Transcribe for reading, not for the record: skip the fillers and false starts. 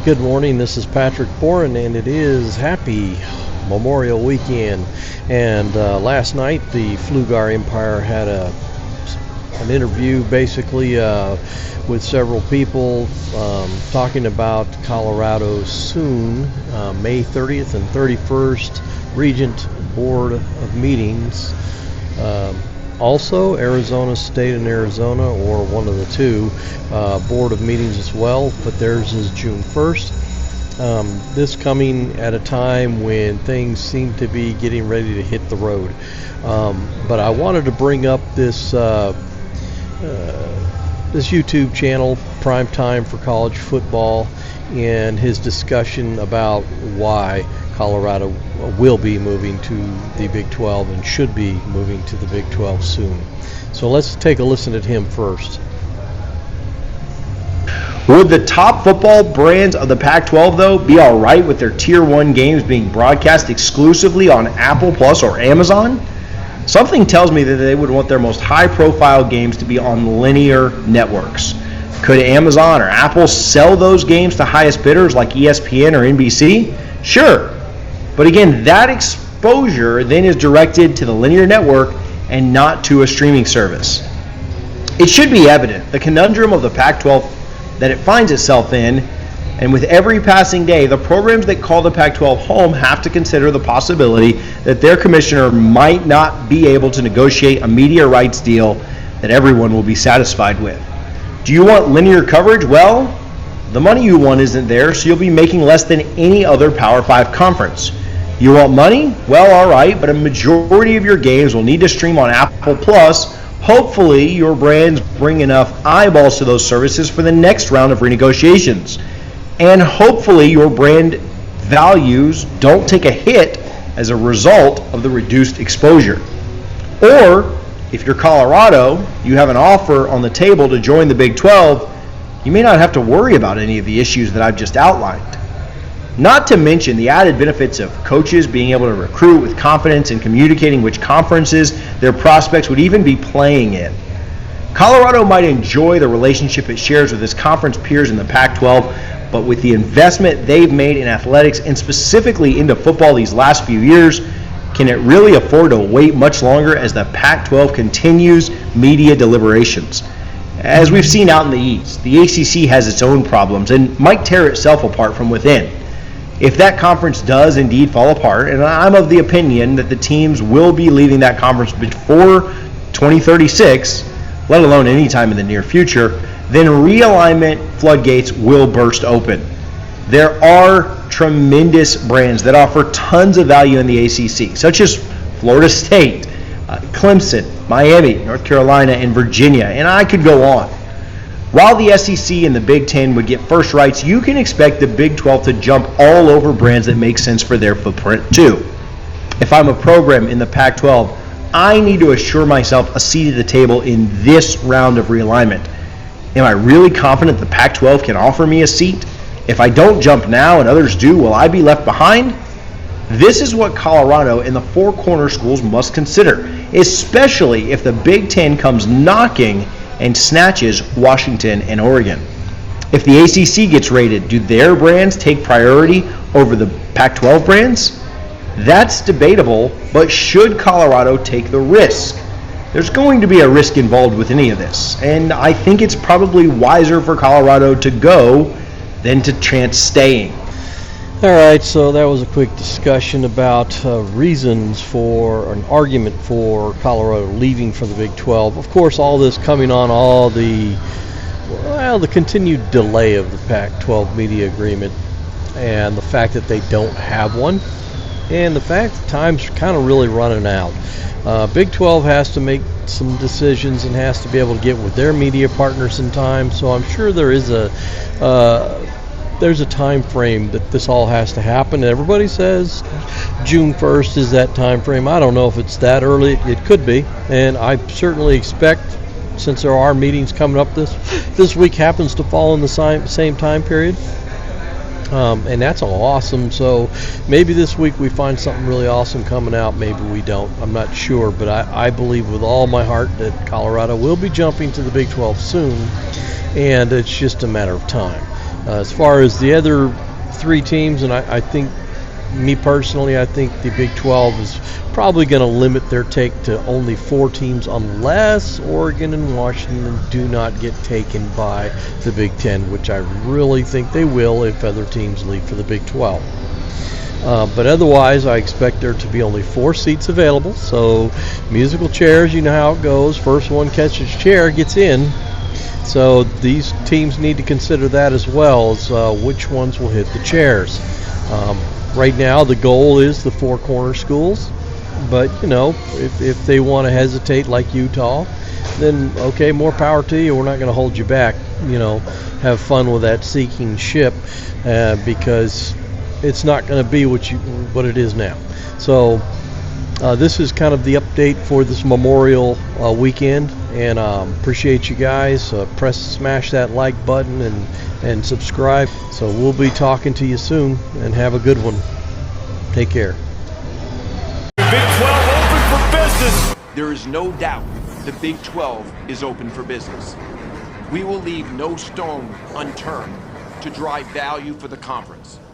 Good morning, this is Patrick Boren, and it is happy Memorial Weekend. And last night the Flugar Empire had an interview basically with several people talking about Colorado's soon May 30th and 31st Regent Board of Meetings. Also, Arizona State and Arizona, or one of the two, Board of Meetings as well, but theirs is June 1st. This coming at a time when things seem to be getting ready to hit the road. But I wanted to bring up this YouTube channel, Prime Time for College Football, and his discussion about why Colorado will be moving to the Big 12 and should be moving to the Big 12 soon. So let's take a listen at him first. Would the top football brands of the Pac-12, though, be all right with their Tier 1 games being broadcast exclusively on Apple Plus or Amazon? Something tells me that they would want their most high-profile games to be on linear networks. Could Amazon or Apple sell those games to highest bidders like ESPN or NBC? Sure. But again, that exposure then is directed to the linear network and not to a streaming service. It should be evident the conundrum of the Pac-12 that it finds itself in, and with every passing day, the programs that call the Pac-12 home have to consider the possibility that their commissioner might not be able to negotiate a media rights deal that everyone will be satisfied with. Do you want linear coverage? Well, the money you want isn't there, so you'll be making less than any other Power 5 conference. You want money? Well, all right, but a majority of your games will need to stream on Apple Plus. Hopefully, your brands bring enough eyeballs to those services for the next round of renegotiations. And hopefully, your brand values don't take a hit as a result of the reduced exposure. Or, if you're Colorado, you have an offer on the table to join the Big 12, you may not have to worry about any of the issues that I've just outlined. Not to mention the added benefits of coaches being able to recruit with confidence and communicating which conferences their prospects would even be playing in. Colorado might enjoy the relationship it shares with its conference peers in the Pac-12, but with the investment they've made in athletics and specifically into football these last few years, can it really afford to wait much longer as the Pac-12 continues media deliberations? As we've seen out in the East, the ACC has its own problems and might tear itself apart from within. If that conference does indeed fall apart, and I'm of the opinion that the teams will be leaving that conference before 2036, let alone any time in the near future, then realignment floodgates will burst open. There are tremendous brands that offer tons of value in the ACC, such as Florida State, Clemson, Miami, North Carolina, and Virginia, and I could go on. While the SEC and the Big Ten would get first rights, you can expect the Big 12 to jump all over brands that make sense for their footprint too. If I'm a program in the Pac-12, I need to assure myself a seat at the table in this round of realignment. Am I really confident the Pac-12 can offer me a seat? If I don't jump now and others do, will I be left behind? This is what Colorado and the Four Corner schools must consider, especially if the Big Ten comes knocking and snatches Washington and Oregon. If the ACC gets rated, do their brands take priority over the Pac-12 brands? That's debatable, but should Colorado take the risk? There's going to be a risk involved with any of this, and I think it's probably wiser for Colorado to go than to chance staying. All right, so that was a quick discussion about reasons for an argument for Colorado leaving for the Big 12. Of course, all this coming on all the continued delay of the Pac-12 media agreement and the fact that they don't have one, and the fact that time's kind of really running out. Big 12 has to make some decisions and has to be able to get with their media partners in time, so I'm sure there's a time frame that this all has to happen. Everybody says June 1st is that time frame. I don't know if it's that early. It could be, and I certainly expect, since there are meetings coming up this week happens to fall in the same time period, and that's all awesome. So maybe this week we find something really awesome coming out. Maybe we don't. I'm not sure, but I believe with all my heart that Colorado will be jumping to the Big 12 soon, and it's just a matter of time. As far as the other three teams, and I think, me personally, I think the Big 12 is probably going to limit their take to only 4 teams unless Oregon and Washington do not get taken by the Big 10, which I really think they will if other teams leave for the Big 12. But otherwise, I expect there to be only 4 seats available. So musical chairs, you know how it goes. First one catches chair gets in. So these teams need to consider that as well as which ones will hit the chairs. Right now, the goal is the 4 corner schools. But, if they want to hesitate like Utah, then okay, more power to you. We're not going to hold you back. Have fun with that sinking ship because it's not going to be what it is now. So this is kind of the update for this Memorial weekend, and appreciate you guys. Smash that like button and subscribe. So we'll be talking to you soon, and have a good one. Take care. Big 12 open for business. There is no doubt the Big 12 is open for business. We will leave no stone unturned to drive value for the conference.